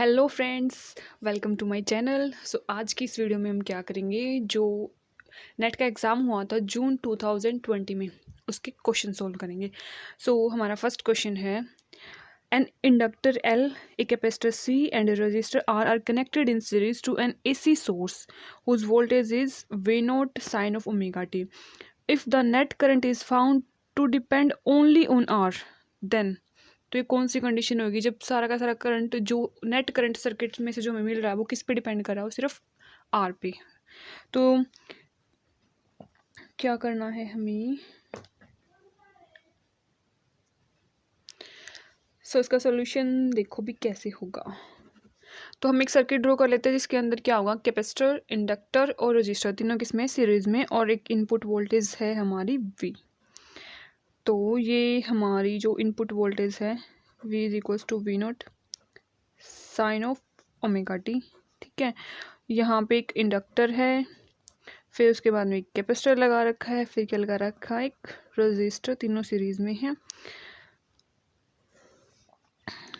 Hello friends, welcome to my channel. आज की इस वीडियो में हम क्या करेंगे, जो नेट का एग्ज़ाम हुआ था जून 2020 में, उसके क्वेश्चन सोल्व करेंगे। हमारा फर्स्ट क्वेश्चन है, an inductor L, a capacitor C and a resistor R connected in series to an AC source whose voltage is V naught sine of omega t. If the net current is found to depend only on R, then तो ये कौन सी condition होगी जब सारा का सारा current, जो net current circuit में से जो हमें मिल रहा है, वो किस पे डिपेंड कर रहा है? वो सिर्फ आर पे। तो क्या करना है हमें? इसका सॉल्यूशन देखो भी कैसे होगा। तो हम एक सर्किट ड्रॉ कर लेते हैं जिसके अंदर क्या होगा, कैपेसिटर, इंडक्टर और रजिस्टर तीनों किसमें, सीरीज में, और एक इनपुट वोल्टेज है हमारी वी। तो ये हमारी जो इनपुट वोल्टेज है V is equals to V naught sine of omega t. ठीक है, यहाँ पे एक इंडक्टर है, फिर उसके बाद में एक कैपेसिटर लगा रखा है, फिर क्या लगा रखा है, एक रजिस्टर, तीनों सीरीज में है।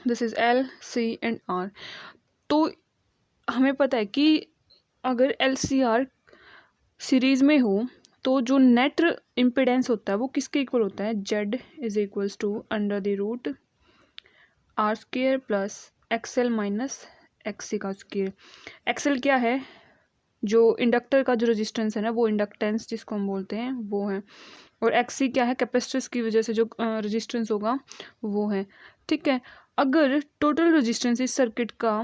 This is L, C and R। तो हमें पता है कि अगर L C R सीरीज में हो तो जो नेट इम्पिडेंस होता है वो किसके इक्वल होता है, Z is equals to under the root R square plus XL minus XC का स्क्वेयर। XL क्या है, जो इंडक्टर का जो रेजिस्टेंस है ना, वो इंडक्टेंस जिसको हम बोलते हैं वो है, और XC क्या है, कैपेसिटर्स की वजह से जो रेजिस्टेंस होगा वो है। ठीक है, अगर टोटल रेजिस्टेंस इस सर्किट का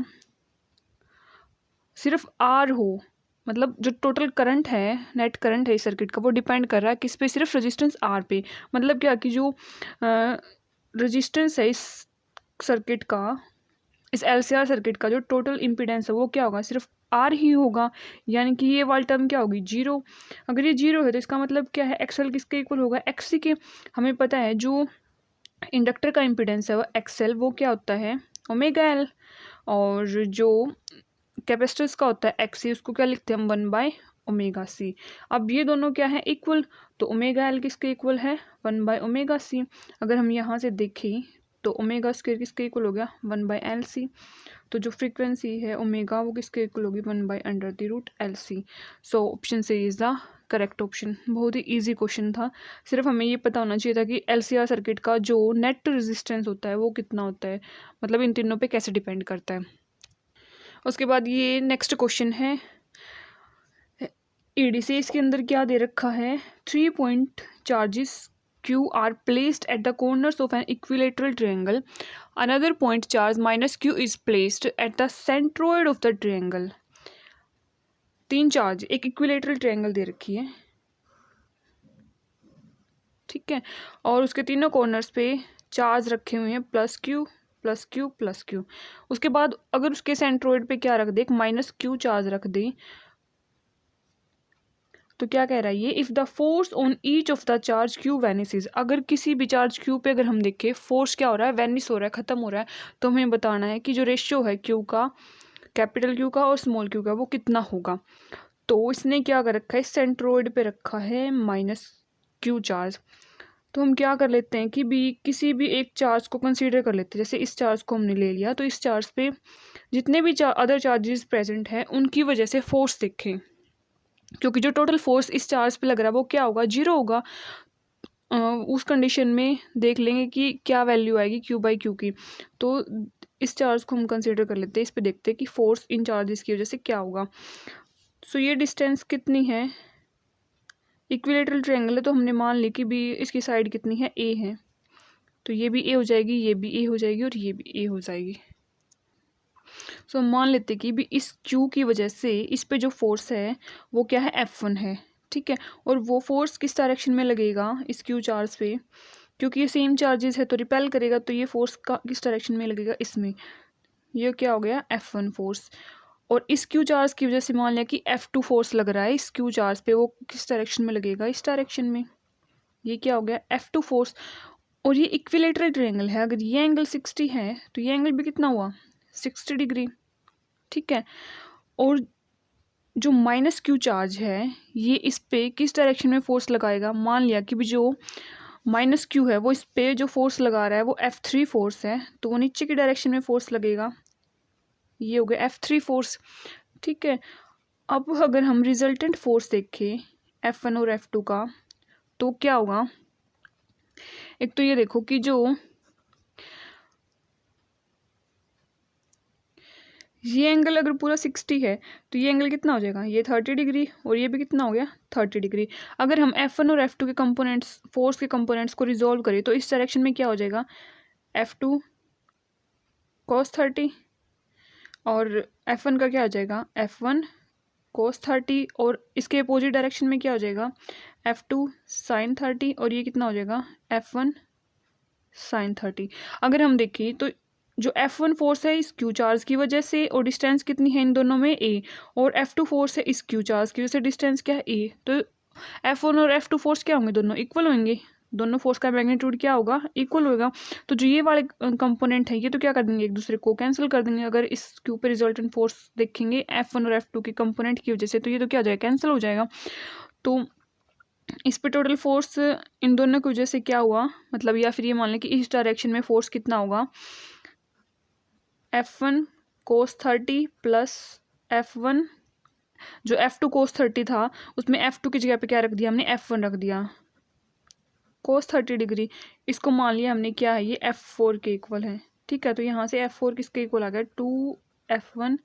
सिर्फ R हो, मतलब जो टोटल करंट है, नेट करंट है इस सर्किट का, वो डिपेंड कर रहा है किस पे, सिर्फ रेजिस्टेंस R पे। मतलब क्या कि जो रेजिस्टेंस है इस सर्किट का, इस LCR सर्किट का जो टोटल इम्पीडेंस है वो क्या होगा, सिर्फ R ही होगा। यानी कि ये वाली टर्म क्या होगी, जीरो। अगर ये जीरो है तो इसका मतलब क्या है, XL किसके इक्वल होगा, XC के। हमें पता है जो इंडक्टर का इम्पीडेंस है वो XL, वो क्या होता है, ओमेगा L, और जो कैपेसिटर्स का होता है XC, उसको क्या लिखते हैं हम, 1/ओमेगा C। अब ये दोनों क्या है, इक्वल, तो ओमेगा L किसके इक्वल है, 1/ओमेगा C। अगर हम यहाँ से देखें तो ओमेगा स्क्वायर किसके इक्वल हो गया, 1/LC। तो जो फ्रीक्वेंसी है ओमेगा वो किसके इक्वल होगी, 1/√LC। So option C is the correct option. बहुत ही इजी क्वेश्चन था, सिर्फ हमें ये पता होना चाहिए था कि LCR सर्किट का जो नेट रेजिस्टेंस होता है वो कितना होता है, मतलब इन तीनों पे कैसे डिपेंड करता है। उसके बाद ये नेक्स्ट क्वेश्चन है, EDC, इसके अंदर क्या दे रखा है, 3 point charges Q are placed at the corners of an equilateral triangle. Another point charge minus Q is placed at the centroid of the triangle. तीन चार्ज एक इक्विलेटरल ट्रायंगल दे रखी है, ठीक है, और उसके तीनों कॉर्नर्स पे चार्ज रखे हुए हैं plus Q plus Q plus Q. उसके बाद अगर उसके सेंट्रोइड पे क्या रख दे, एक माइनस क्यू चार्ज रख दे, तो क्या कह रहा है ये, if the force on each of the charge Q vanishes. अगर किसी भी चार्ज क्यू पे अगर हम देखें फोर्स क्या हो रहा है, वैनिस हो रहा है, ख़त्म हो रहा है, तो हमें बताना है कि जो रेशियो है क्यू का, कैपिटल क्यू का और स्मॉल क्यू का, वो कितना होगा। तो इसने क्या कर रखा है, सेंट्रोइड पे रखा है माइनस क्यू चार्ज। तो हम क्या कर लेते हैं कि किसी भी एक चार्ज को कंसीडर कर लेते हैं। जैसे इस चार्ज को हमने ले लिया, तो इस चार्ज पे जितने भी अदर चार्जेस प्रेजेंट हैं उनकी वजह से फोर्स देखें, क्योंकि जो टोटल फोर्स इस चार्ज पे लग रहा है वो क्या होगा, जीरो होगा। उस कंडीशन में देख लेंगे कि क्या वैल्यू आएगी Q/Q की। तो इस चार्ज को हम कंसीडर कर लेते हैं, इस पे देखते हैं कि फोर्स इन चार्जेस की वजह से क्या होगा। सो ये डिस्टेंस कितनी है, इक्विलेटरल ट्रायंगल है तो हमने मान ली कि इसकी साइड कितनी है, A है, तो ये भी A हो जाएगी, ये भी A हो जाएगी और ये भी A हो जाएगी। सो हम मान लेते कि इस Q की वजह से इस पे जो फोर्स है वो क्या है, F1 है, ठीक है। और वो फोर्स किस डायरेक्शन में लगेगा इस Q चार्ज पे, क्योंकि ये सेम चार्जेस है तो रिपेल करेगा, तो ये फोर्स का किस डायरेक्शन में लगेगा, इसमें। ये क्या हो गया, F1 फोर्स। और इस Q चार्ज की वजह से मान लिया कि F2 फोर्स लग रहा है इस Q चार्ज पे, वो किस डायरेक्शन में लगेगा, इस डायरेक्शन में। ये क्या हो गया, F2 फोर्स। और ये इक्विलेटरल ट्रायंगल है, अगर ये एंगल 60 है तो ये एंगल भी कितना हुआ, 60 डिग्री, ठीक है। और जो माइनस क्यू चार्ज है ये इस पे किस डायरेक्शन में फोर्स लगाएगा, मान लिया कि जो माइनस क्यू है वो इस पे जो फोर्स लगा रहा है वो F3 फोर्स है, तो वो नीचे की डायरेक्शन में फोर्स लगेगा, ये हो गया F3 फोर्स, ठीक है। अब अगर हम रिजल्टेंट फोर्स देखें F1 और F2 का, तो क्या होगा, एक तो ये देखो कि जो ये एंगल अगर पूरा 60 है तो ये एंगल कितना हो जाएगा, ये 30 डिग्री, और ये भी कितना हो गया 30 डिग्री। अगर हम F1 और F2 के कंपोनेंट्स, फोर्स के कंपोनेंट्स को रिजोल्व करें तो इस डायरेक्शन में क्या हो जाएगा, F2 cos 30 और F1 का क्या हो जाएगा, F1 cos 30, और इसके अपोजिट डायरेक्शन में क्या हो जाएगा, F2 sin 30, और ये कितना हो जाएगा F1 sin 30। अगर हम देखें तो जो F1 फोर्स है इस Q चार्ज की वजह से, और डिस्टेंस कितनी है इन दोनों में A, और F2 फोर्स है इस Q चार्ज की वजह से, डिस्टेंस क्या है A। तो F1 और F2 फोर्स क्या होंगे, दोनों इक्वल होंगे, दोनों फोर्स का मैग्नीट्यूड क्या होगा, इक्वल होगा। तो जो ये वाले कंपोनेंट है ये तो क्या कर देंगे, एक दूसरे को कैंसिल कर देंगे। अगर इस Q पे रिजल्टेंट फोर्स देखेंगे F1 और F2 के कंपोनेंट की वजह से, तो ये तो क्या हो जाएगा, कैंसिल हो जाएगा। तो इस पे टोटल फोर्स इन दोनों की वजह से क्या हुआ, मतलब या फिर ये मान लें कि इस डायरेक्शन में फोर्स कितना होगा, F1 cos 30 प्लस F1, जो F2 cos 30 था उसमें F2 की जगह पे क्या रख दिया हमने, F1 रख दिया cos 30 डिग्री। इसको मान लिया हमने क्या है, ये F4 के इक्वल है, ठीक है। तो यहाँ से F4 किसके इक्वल आ गया, 2F1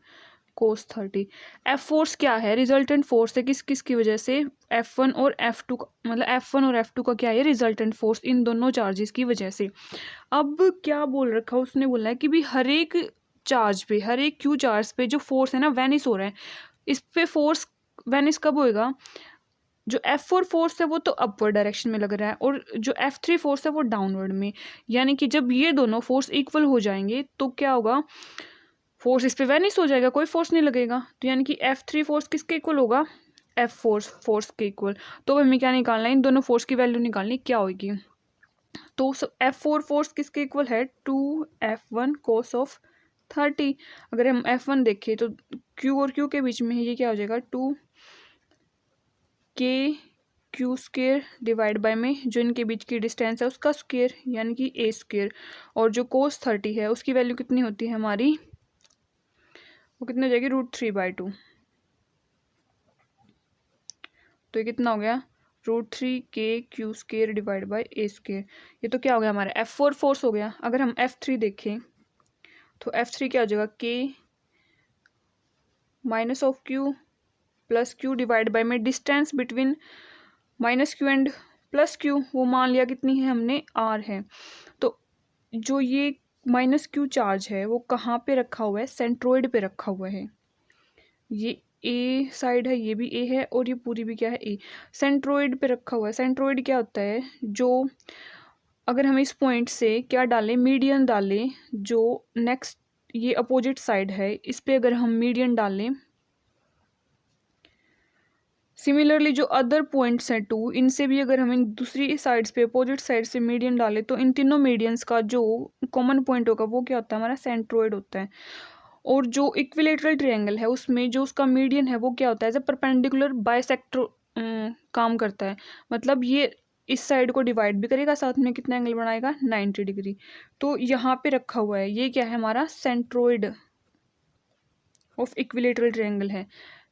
cos 30। F फोर्स क्या है, रिजल्टेंट फोर्स है किस किस की वजह से, F1 और F2 मतलब F1 और F2 का क्या है, रिजल्टेंट फोर्स इन दोनों चार्जेस की वजह से। अब क्या बोल रखा है उसने, बोला है कि भी हर एक चार्ज पे, हर एक Q चार्ज पे जो फोर्स है ना वेनिस हो रहा है, इस पे फोर्स वेनिस कब होएगा, जो F4 फोर्स है वो तो अपवर्ड डायरेक्शन में लग रहा है, और जो F3 फोर्स है वो डाउनवर्ड में। यानी कि जब ये दोनों फोर्स इक्वल हो जाएंगे तो क्या होगा, फोर्स इस पे वेनिस हो जाएगा, कोई फोर्स नहीं लगेगा। तो यानी कि F3 फोर्स किसके इक्वल होगा, F4 फोर्स के इक्वल। तो हमें क्या निकालना है, इन दोनों फोर्स की वैल्यू निकालनी क्या होगी। तो F4 फोर्स किसके इक्वल है, 2F1 cos ऑफ 30। अगर हम F1 देखें तो Q और Q के बीच में है, ये क्या हो जाएगा 2K स्क्वेयर डिवाइड बाय में जो इनके बीच की डिस्टेंस है उसका स्क्वेयर, यानी कि A स्क्वेयर। और जो cos 30 है उसकी वैल्यू कितनी होती है हमारी, वो कितनी हो जाएगी, √3/2। तो ये कितना हो गया, √3K square divide by A square. ये तो क्या हो गया हमारा F4 फोर्स हो गया। अगर हम F3 देखें तो F3 क्या हो जाएगा, K minus of Q plus Q divide by में distance between minus Q and plus Q, वो मान लिया कितनी है हमने, R है। तो जो ये माइनस Q चार्ज है वो कहाँ पे रखा हुआ है, सेंट्रोइड पे रखा हुआ है। ये ए साइड है, ये भी ए है, और ये पूरी भी क्या है, ए। सेंट्रोइड पे रखा हुआ है। सेंट्रोइड क्या होता है, जो अगर हम इस पॉइंट से क्या डालें, मीडियन डालें, जो नेक्स्ट ये अपोजिट साइड है इस पे अगर हम मीडियन डालें, सिमिलरली जो अदर पॉइंट्स हैं 2, इनसे भी अगर हम इन दूसरी साइड्स पे अपोजिट साइड से मीडियन डालें, तो इन तीनों मीडियंस का जो कॉमन पॉइंट होगा वो क्या होता है, हमारा सेंट्रोइड होता है। और जो इक्विलेटरल ट्रायंगल है उसमें जो उसका मीडियन है वो क्या होता है, एज ए परपेंडिकुलर बाइसेक्टर काम करता है। मतलब ये इस साइड को डिवाइड भी करेगा, साथ में कितना एंगल बनाएगा, 90 डिग्री। तो यहाँ पे रखा हुआ है, ये क्या है हमारा सेंट्रोइड ऑफ इक्विलेटरल ट्रायंगल है।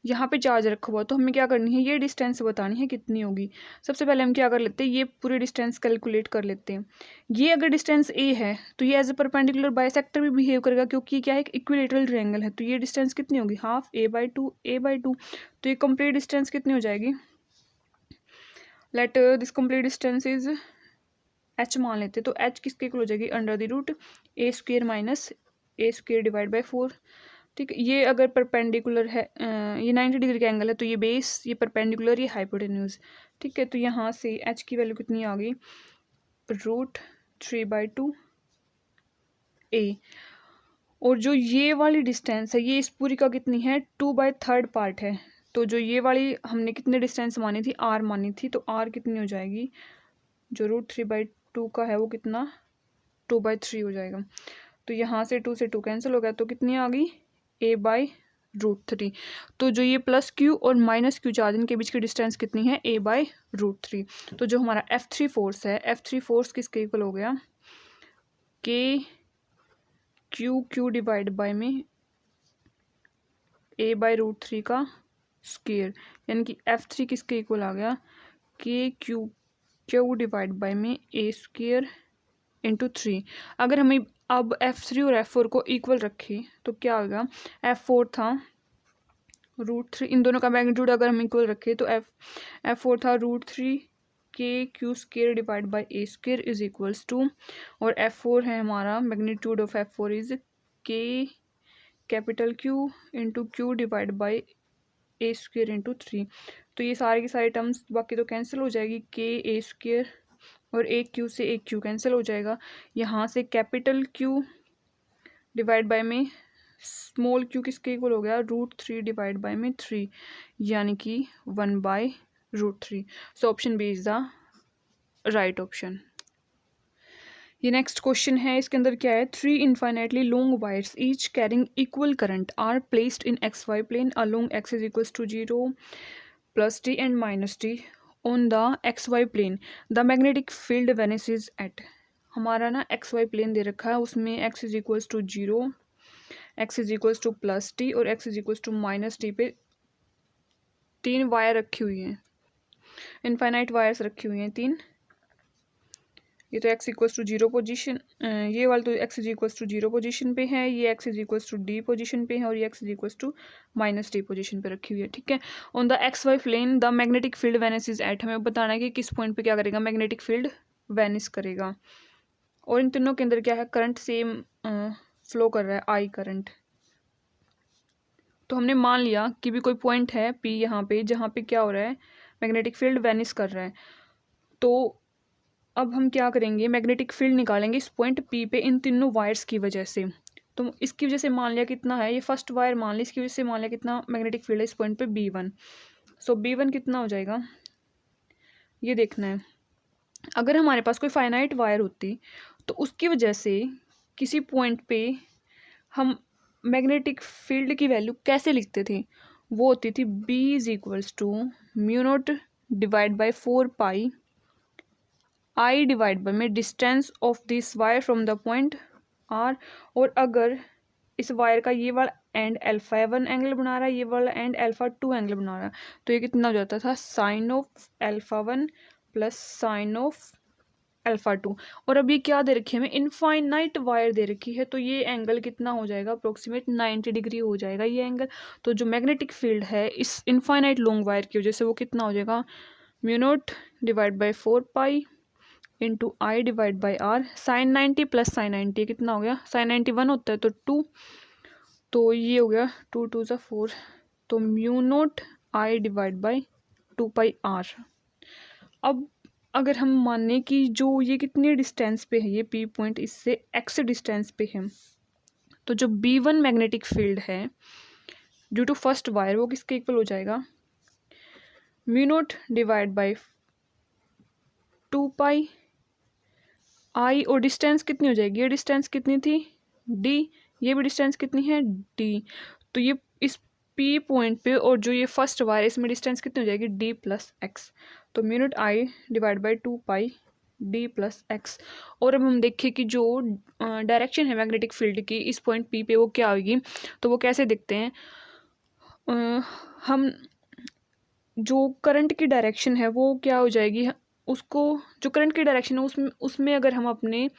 यहाँ पे चार्ज रखा हुआ, तो हमें क्या करनी है, ये डिस्टेंस बतानी है कितनी होगी। सबसे पहले हम क्या कर लेते हैं, ये पूरी डिस्टेंस कैलकुलेट कर लेते हैं। ये अगर डिस्टेंस ए है तो ये एज ए परपेंडिकुलर बाइसेक्टर भी बिहेव करेगा, क्योंकि ये क्या है, एक इक्विलेटरल ट्रायंगल है। तो ये डिस्टेंस कितनी होगी, हाफ A/2 तो ये कंप्लीट डिस्टेंस कितनी हो जाएगी, let this complete distance is h मान लेते। तो h किसके इक्वल हो जाएगी, √A square minus A square divide by 4। ठीक है, ये अगर परपेंडिकुलर है, ये 90 डिग्री का एंगल है, तो ये बेस, ये परपेंडिकुलर, ये हाइपोटेन्यूज। ठीक है, तो यहाँ से h की वैल्यू कितनी आ गई, √3/2 A। और जो ये वाली डिस्टेंस है ये इस पूरी का कितनी है, 2/3 पार्ट है। तो जो ये वाली हमने कितने डिस्टेंस मानी थी, r मानी थी, तो r कितनी हो जाएगी, जो √3/2 का है वो कितना, 2/3 हो जाएगा। तो यहाँ से 2 से 2 कैंसिल हो गया, तो कितनी आ गई, A/√3। तो जो ये प्लस Q और माइनस Q चार्ज इनके बीच की डिस्टेंस कितनी है, A/√3। तो जो हमारा F3 फोर्स है, F3 फोर्स किसके इक्वल हो गया, K Q डिवाइड बाय में a/√3 का स्क्वायर, यानी कि F3 किसके इक्वल आ गया, क्यू डिवाइड बाय में a² इंटू 3। अगर हमें अब F3 और F4 को इक्वल रखें तो क्या होगा, F4 था √3, इन दोनों का मैग्नीट्यूड अगर हम इक्वल रखें तो F4 था √3 k² divide by a² is equals to, और F4 है हमारा, magnitude of F4 is capital Q into Q divide by a² into 3। तो ये सारे के सारे टर्म्स बाकी तो कैंसिल हो जाएगी, k a² और एक Q से एक Q कैंसिल हो जाएगा। यहाँ से कैपिटल Q डिवाइड बाय में स्मॉल q किसके इक्वल हो गया, √3 डिवाइड बाय में 3, यानी कि 1/√3। So option B is the right option. ये नेक्स्ट क्वेश्चन है, इसके अंदर क्या है, 3 infinitely long wires each carrying equal current are placed in XY plane along x is equals to 0 + t and -t on the XY plane, the magnetic field vanishes at. हमारा ना XY plane दे रखा है, उसमें x is equals to 0, x is equals to +t और x is equals to -t पे 3 wire रखी हुई हैं, इनफाइनाइट वायर्स रखी हुई हैं 3। ये तो x इक्वल्स टू 0 पोजीशन, ये वाला तो x is equals to 0 position पे है, ये x is equals to d position पे है, और ये x is equals to -t position पे रखी हुई है, ठीक है। On the XY plane the magnetic field vanishes at, हमें बताना है कि किस पॉइंट पे क्या करेगा, मैग्नेटिक फील्ड वेनिस करेगा। और इन तीनों के अंदर क्या है, करंट सेम फ्लो कर रहा है, I करंट। तो हमने मान लिया कि भी कोई पॉइंट है P यहाँ पे, जहाँ पे क्या हो रहा है, मैग्नेटिक फील्ड वेनिस कर रहा है। तो अब हम क्या करेंगे, मैग्नेटिक फील्ड निकालेंगे इस पॉइंट P पे इन तीनों वायर्स की वजह से। तो इसकी वजह से मान लिया कितना है, ये फर्स्ट वायर मान ली, इसकी वजह से मान लिया कितना मैग्नेटिक फील्ड है इस पॉइंट पे B1। सो B1 कितना हो जाएगा, ये देखना है। अगर हमारे पास कोई फाइनाइट वायर होती तो उसकी वजह से किसी पॉइंट पे हम मैग्नेटिक फील्ड की वैल्यू कैसे लिखते थे, वो होती थी B is equals to μ0 divide by 4π I divide by में distance of this wire from the point R। और अगर इस वायर का ये वाला एंड α1 एंगल बना रहा है, ये वाला एंड α2 एंगल बना रहा है, तो ये कितना हो जाता था, sine of α1 plus sine of α2। और अभी क्या दे रखी है हमें, इनफाइनाइट वायर दे रखी है, तो ये एंगल कितना हो जाएगा, अप्रोक्सीमेट 90 डिग्री हो जाएगा ये एंगल। तो जो मैग्नेटिक फील्ड है इस इनफाइनाइट लॉन्ग वायर की वजह से वो कितना हो जाएगा, μ0 divide by 4π into I divide by R, sine 90 plus sine 90 कितना हो गया, साइन 90 1 होता है तो 2, तो ये हो गया 2 2 ज़ा 4, तो μ0 I डिवाइड बाई 2πr। अब अगर हम माने कि जो ये कितनी डिस्टेंस पे है, ये P पॉइंट इससे x डिस्टेंस पे है, तो जो B1 मैग्नेटिक फील्ड है ड्यू टू फर्स्ट वायर वो किसके इक्वल हो जाएगा, μ0 डिवाइड बाई 2π I, और डिस्टेंस कितनी हो जाएगी, ये डिस्टेंस कितनी थी d, ये भी डिस्टेंस कितनी है d। तो ये इस P पॉइंट पे और जो ये फर्स्ट वायर इसमें डिस्टेंस कितनी हो जाएगी d प्लस x, तो μ0 I divide by 2π d plus x। और अब हम देखें कि जो डायरेक्शन है मैग्नेटिक फील्ड की इस पॉइंट P पे वो क्या होगी, तो वो कैसे दिखते हैं, हम जो करंट की डायरेक्शन है वो क्या हो जाएगी, उसको जो करंट की डायरेक्शन है उसमें अगर हम अपने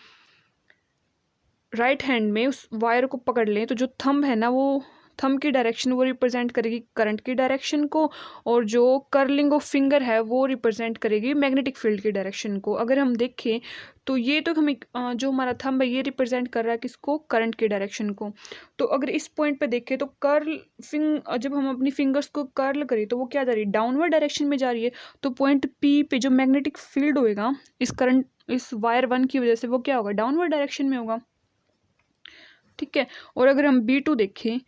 राइट हैंड में उस वायर को पकड़ लें तो जो थंब है ना, वो थंब की डायरेक्शन वो रिप्रेजेंट करेगी करंट की डायरेक्शन को, और जो कर्लिंग ऑफ फिंगर है वो रिप्रेजेंट करेगी मैग्नेटिक फील्ड की डायरेक्शन को। अगर हम देखें तो ये तो हमें जो हमारा थंब है ये रिप्रेजेंट कर रहा है किसको, करंट की डायरेक्शन को। तो अगर इस पॉइंट पे देखें तो जब हम अपनी फिंगर्स को कर्ल करें तो वो क्या जा रही है, डाउनवर्ड डायरेक्शन में जा रही है। तो पॉइंट P पे जो मैग्नेटिक फील्ड होएगा इस वायर 1 की वजह से वो क्या होगा, डाउनवर्ड डायरेक्शन में होगा, ठीक है। और अगर हम B2 देखें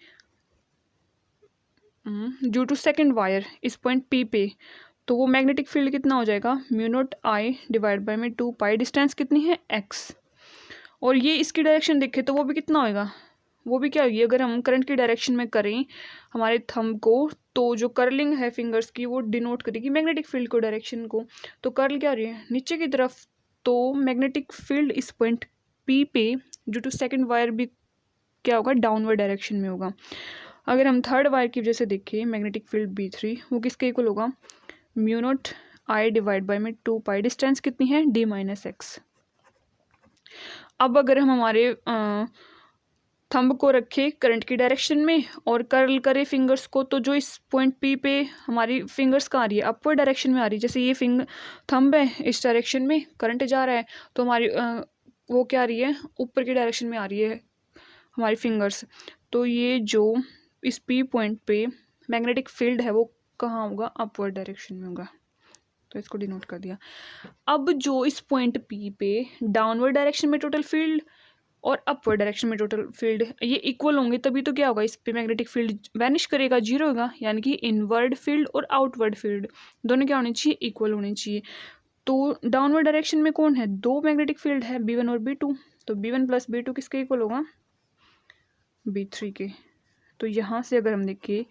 ड्यू टू सेकेंड वायर इस पॉइंट P पे, तो वो मैग्नेटिक फील्ड कितना हो जाएगा, μ0 I डिवाइड बाई में 2π, डिस्टेंस कितनी है x। और ये इसकी डायरेक्शन देखें तो वो भी कितना होएगा, वो भी क्या होगी, अगर हम करंट की डायरेक्शन में करें हमारे थंब को, तो जो कर्लिंग है फिंगर्स की वो डिनोट करेगी मैग्नेटिक फील्ड को डायरेक्शन को। तो कर्ल क्या हो रही है, नीचे की तरफ, तो मैग्नेटिक फील्ड इस पॉइंट P पे ड्यू टू सेकेंड वायर भी क्या होगा, डाउनवर्ड डायरेक्शन में होगा। अगर हम थर्ड वायर की वजह से देखें मैग्नेटिक फील्ड B3 वो किसके इक्वल होगा, mu naught I divide by में 2 पाई, डिस्टेंस कितनी है D-x। अब अगर हम हमारे थंब को रखे करंट की डायरेक्शन में और कर्ल करे फिंगर्स को, तो जो इस पॉइंट P पे हमारी फिंगर्स कहाँ आ रही है, अपवर्ड डायरेक्शन में आ रही है। जैसे ये थंब है, इस डायरेक्शन में करंट जा रहा है, तो हमारी वो क्या आ रही है, ऊपर की डायरेक्शन में आ रही है हमारी फिंगर्स। तो ये जो इस P पॉइंट पे मैग्नेटिक फील्ड है वो कहाँ होगा, अपवर्ड डायरेक्शन में होगा। तो इसको डिनोट कर दिया। अब जो इस पॉइंट P पे डाउनवर्ड डायरेक्शन में टोटल फील्ड और अपवर्ड डायरेक्शन में टोटल फील्ड ये इक्वल होंगे, तभी तो क्या होगा, इस पे मैग्नेटिक फील्ड वैनिश करेगा, जीरो होगा। यानी कि इनवर्ड फील्ड और आउटवर्ड फील्ड दोनों क्या होने चाहिए, इक्वल होने चाहिए। तो डाउनवर्ड डायरेक्शन में कौन है, दो मैग्नेटिक फील्ड है B1 और B2, तो B1 प्लस B2 किसके इक्वल होगा, B3 के। तो यहाँ से अगर हम देखें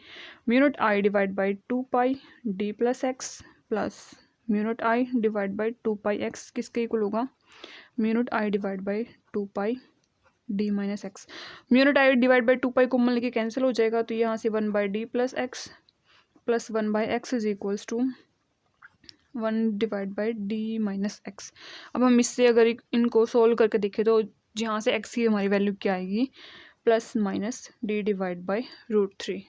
mu naught I divide by 2 pi D plus x plus mu naught I divide by 2 pi x किसके इक्वल होगा, mu naught I divide by 2 pi D minus x. Mu naught I divide by 2 pi common लेके cancel हो जाएगा, तो यहाँ से 1 by D plus x plus 1 by x is equals to 1 divide by D minus x. अब हम इससे अगर इनको सोल्व करके देखें तो जहाँ से x की हमारी वैल्यू क्या आएगी, plus minus D divide by √3।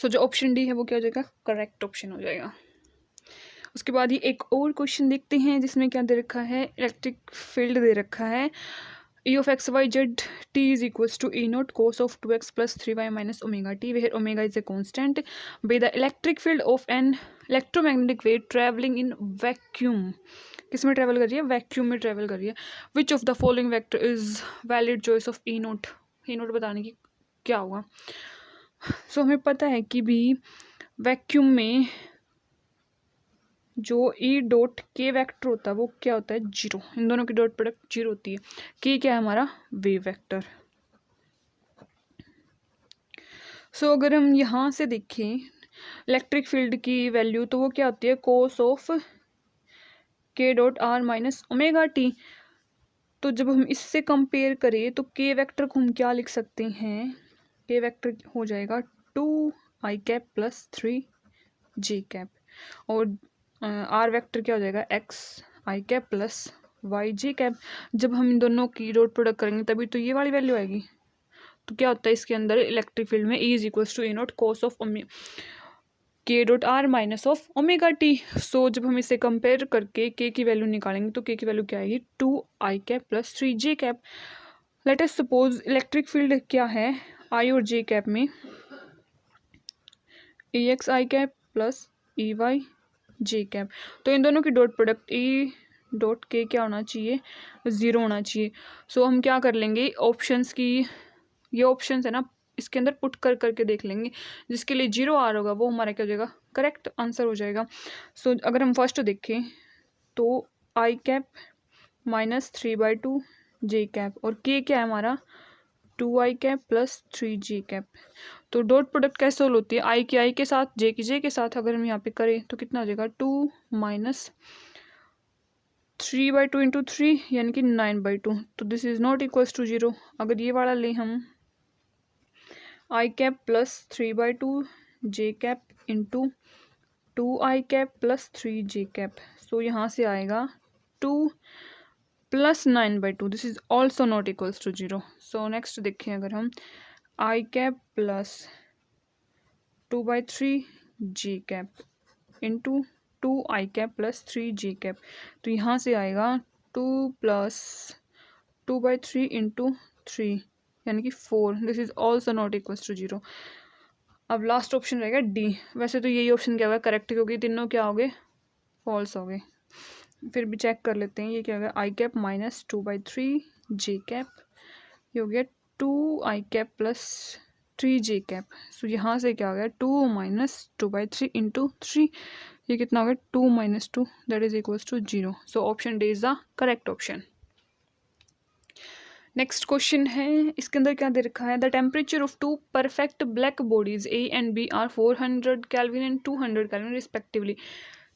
सो जो ऑप्शन डी है वो क्या हो जाएगा, करेक्ट ऑप्शन हो जाएगा। उसके बाद ही एक और क्वेश्चन देखते हैं जिसमें क्या दे रखा है, इलेक्ट्रिक फील्ड दे रखा है E of x y z t is equals to E naught cos of 2x plus 3y minus omega t, where omega is a constant, by the electric field of an electromagnetic wave traveling in vacuum। किस में travel कर रही है, vacuum में travel कर रही है। Which of the following vector is valid choice of E naught, E naught बताने की क्या होगा। सो हमें पता है कि भी वैक्यूम में जो E डॉट के वेक्टर होता है वो क्या होता है, जीरो। इन दोनों की डॉट प्रोडक्ट जीरो होती है। के क्या है हमारा, वेव वेक्टर। सो अगर हम यहाँ से देखें इलेक्ट्रिक फील्ड की वैल्यू, तो वो क्या होती है, कोस of k dot r minus omega T. तो जब हम इससे कंपेयर करें तो के वेक्टर को हम क्या लिख सकते हैं, के वेक्टर हो जाएगा 2i cap plus 3j cap, और आर वेक्टर क्या हो जाएगा, xi cap plus yj cap. जब हम इन दोनों की डॉट प्रोडक्ट करेंगे तभी तो ये वाली वैल्यू आएगी। तो क्या होता है इसके अंदर इलेक्ट्रिक फील्ड में E is equals to E naught cos of k dot r minus of omega t. So जब हम इसे कंपेयर करके के की वैल्यू निकालेंगे तो के की वैल्यू क्या आएगी, 2i cap plus 3j cap. Let us suppose electric field क्या है I और J कैप में, EXi cap plus EY J cap. तो इन दोनों की डॉट प्रोडक्ट E डॉट के क्या होना चाहिए, ज़ीरो होना चाहिए। सो हम क्या कर लेंगे, ऑप्शंस की ये ऑप्शंस है ना, इसके अंदर पुट कर करके देख लेंगे, जिसके लिए जीरो आ रहा होगा वो हमारा क्या हो जाएगा, करेक्ट आंसर हो जाएगा। सो अगर हम फर्स्ट देखें तो I cap minus 3/2 J cap, और के क्या है हमारा 2i cap plus 3j cap. तो डॉट प्रोडक्ट कैसे सोल्व होती है, आई की आई के साथ, जे की जे के साथ। अगर हम यहाँ पे करें तो कितना हो जाएगा, 2 माइनस 3/2 इंटू 3 यानी कि 9/2। तो this is not equals to zero. अगर ये वाला लें हम i cap plus 3/2 j cap into 2i cap plus 3j cap, so यहाँ से आएगा 2 plus 9/2, this is also not equals to zero. So next देखें, अगर हम i cap plus 2/3 j cap into 2i cap plus 3j cap, तो यहाँ से आएगा 2 प्लस 2/3 इंटू 3 यानी कि 4, this is also not equals to zero. अब लास्ट ऑप्शन रहेगा डी। वैसे तो यही ऑप्शन क्या होगा करेक्ट, क्योंकि तीनों क्या हो गए, फॉल्स हो गए। फिर भी चेक कर लेते हैं, ये क्या हो गया, आई कैप माइनस 2/3 जे कैप, ये हो गया 2i cap plus 3j cap. So यहाँ से क्या हो गया, 2 माइनस 2/3 इंटू 3, ये कितना हो गया 2 minus 2, that is equals to zero. So option D is the correct option. Next question है, इसके अंदर क्या दे रखा है, the temperature of two perfect black bodies A and B are 400 kelvin and 200 kelvin respectively.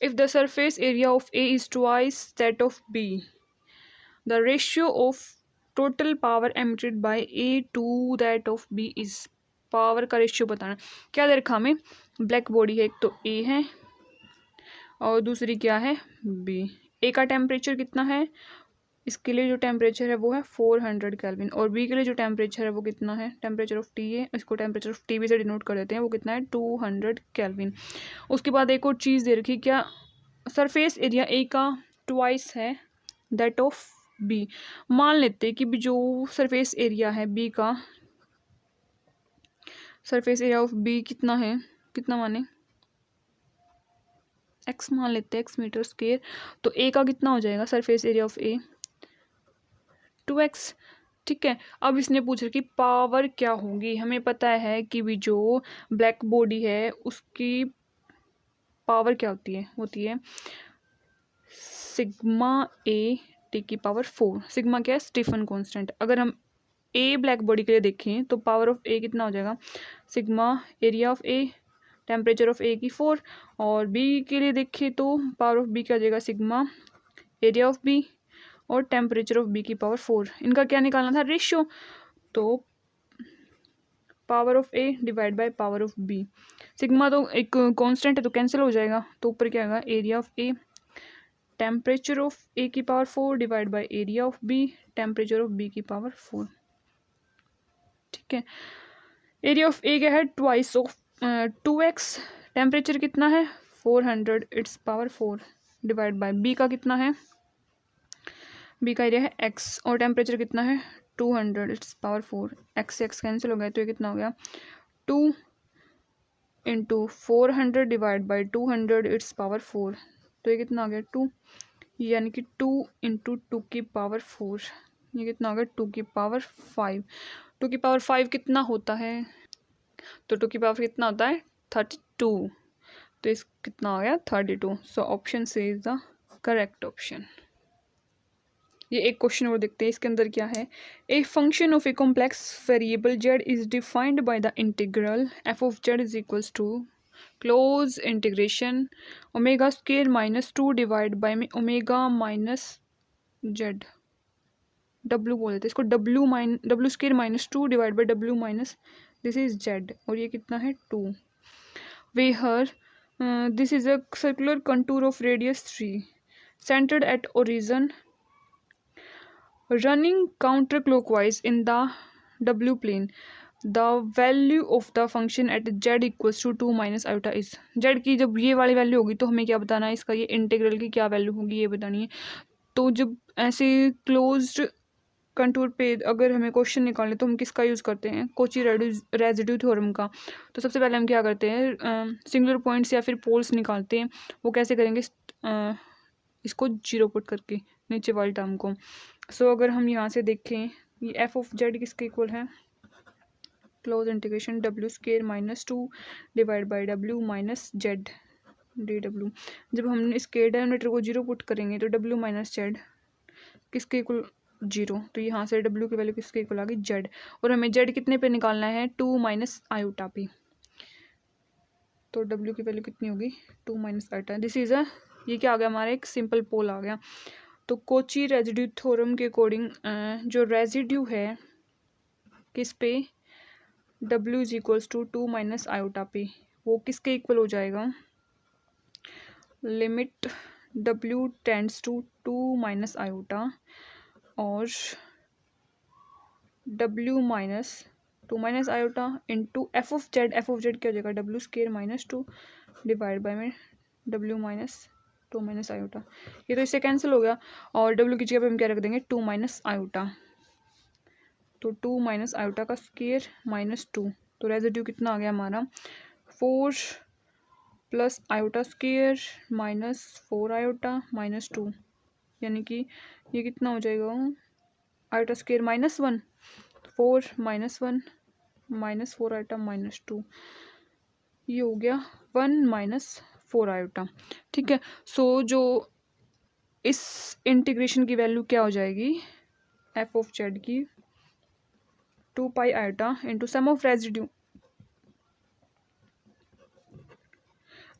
If the surface area of A is twice that of B, the ratio of total power emitted by A to that of B is। Power का ratio बताना। क्या दे रखा हमें, black body है, एक तो ए है और दूसरी क्या है, बी। ए का टेम्परेचर कितना है, इसके लिए जो टेम्परेचर है वो है 400 केल्विन, और बी के लिए जो टेम्परेचर है वो कितना है, टेम्परेचर ऑफ टी है, इसको टेम्परेचर ऑफ टी बी से डिनोट कर देते हैं, वो कितना है 200 केल्विन। उसके बाद एक और चीज़ दे रखी, क्या, सरफेस एरिया ए का ट्वाइस है दैट ऑफ बी। मान लेते हैं कि जो सरफेस एरिया है बी का, सरफेस एरिया ऑफ बी कितना है, कितना माने, एक्स मान लेते हैं, एक्स मीटर स्क्वायर। तो ए का कितना हो जाएगा, surface area of A 2x। ठीक है, अब इसने पूछा कि पावर क्या होगी। हमें पता है कि भी जो ब्लैक बॉडी है उसकी पावर क्या होती है सिग्मा ए टी की पावर 4। सिग्मा क्या है, स्टीफन कांस्टेंट। अगर हम ए ब्लैक बॉडी के लिए देखें तो पावर ऑफ ए कितना हो जाएगा, sigma area of A, temperature of A की 4, और बी के लिए देखें तो पावर ऑफ बी क्या हो जाएगा, सिग्मा एरिया ऑफ बी और टेम्परेचर ऑफ बी की पावर 4। इनका क्या निकालना था, रेशियो। तो power of A divide by power of B, sigma तो एक कांस्टेंट है तो कैंसिल हो जाएगा, तो ऊपर क्या आएगा, area of A, temperature of A की power 4 divide by area of B, temperature of B की पावर 4। ठीक है, एरिया ऑफ ए क्या है, ट्वाइस ऑफ 2x, टेम्परेचर कितना है 400 it's power 4 divide by B का कितना है, बी का एरिया है x और टेम्परेचर कितना है 200 इट्स पावर 4। x से x कैंसिल हो गया तो ये कितना हो गया, 2 into 400 divide by 200 it's power 4। तो ये कितना आ गया 2, यानी कि 2 इंटू 2 की पावर 4, ये कितना हो गया 2 की पावर 5। 2 की पावर 5 कितना होता है, तो 2 की पावर कितना होता है 32, तो इस कितना हो गया 32। सो ऑप्शन से इज द करेक्ट ऑप्शन। ये एक क्वेश्चन और देखते हैं, इसके अंदर क्या है, a function of a complex variable Z is defined by the integral F of Z is equals to close integration omega square minus 2 divide by में ओमेगा माइनस जेड, डब्ल्यू बोल देते हैं इसको, W square minus 2 divide by W minus this is Z, और ये कितना है 2। Where this is a circular contour of radius 3 centred at origin running counterclockwise in the w plane, the value of the function at z equals to 2 minus iota is। z की जब ये वाली value होगी तो हमें क्या बताना है, इसका ये इंटीग्रल की क्या वैल्यू होगी ये बतानी है। तो जब ऐसे क्लोज्ड कंटूर पे अगर हमें क्वेश्चन निकालने तो हम किसका यूज़ करते हैं, कोची रेजिड्यू थ्योरम का। तो सबसे पहले हम क्या करते हैं, सिंगुलर पॉइंट्स या फिर पोल्स निकालते हैं। वो कैसे करेंगे, इसको जीरो पुट करके नीचे वाली टर्म को। सो अगर हम यहाँ से देखें, ये एफ ऑफ जेड किसके इक्वल है, close integration W square minus 2 divide by W minus Z D W. जब हम इसके डिनोमिनेटर को जीरो पुट करेंगे तो डब्ल्यू माइनस जेड किसके इक्वल 0, तो यहाँ से डब्ल्यू की वैल्यू किसके इक्वल आ गई जेड, और हमें जेड कितने पे निकालना है 2 माइनस आयोटा पे। तो डब्ल्यू की वैल्यू कितनी होगी 2 माइनस आयोटा। दिस इज अ, ये क्या आ गया हमारा एक सिंपल पोल आ गया। तो कोची रेजिड्यू थ्योरम के अकॉर्डिंग जो रेजिड्यू है किस पे, W is equals to 2 minus iota पे, वो किसके इक्वल हो जाएगा, limit W tends to 2 minus iota और W minus 2 minus iota into F of Z. F of Z क्या हो जाएगा, W square minus 2 divide by में W माइनस 2 माइनस आयोटा। ये तो इससे कैंसिल हो गया, और W की जगह पे हम क्या रख देंगे 2 माइनस आयोटा। तो 2 माइनस आयोटा का स्क्वायर माइनस 2, तो रेजिड्यू कितना आ गया हमारा 4 plus iota square minus 4 iota minus 2, यानी कि ये कितना हो जाएगा iota square minus 1, 4 minus 1 minus 4 iota minus 2, ये हो गया 1 माइनस 4 आयोटा। ठीक है, सो जो इस इंटीग्रेशन की वैल्यू क्या हो जाएगी एफ ऑफ जेड की 2 pi iota into sum of residue.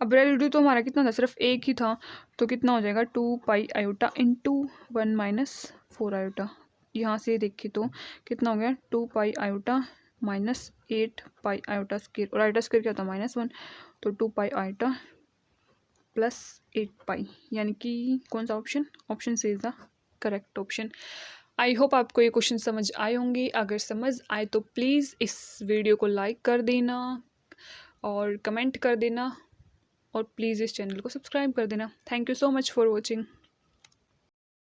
अब रेजिड्यू तो हमारा कितना था, सिर्फ एक ही था, तो कितना हो जाएगा 2 pi iota into 1 minus 4 iota. यहाँ से देखें तो कितना हो गया 2 पाई आयोटा -8 पाई आयोटा स्क्वायर, और आयोटा स्क्वायर क्या होता है -1, तो 2 पाई आयोटा प्लस 8 पाई, यानी कि कौन सा option, option C is the correct option. I hope आपको ये क्वेश्चन समझ आए होंगे। अगर समझ आए तो प्लीज़ इस वीडियो को लाइक कर देना और कमेंट कर देना, और प्लीज़ इस चैनल को सब्सक्राइब कर देना। Thank you so much for watching.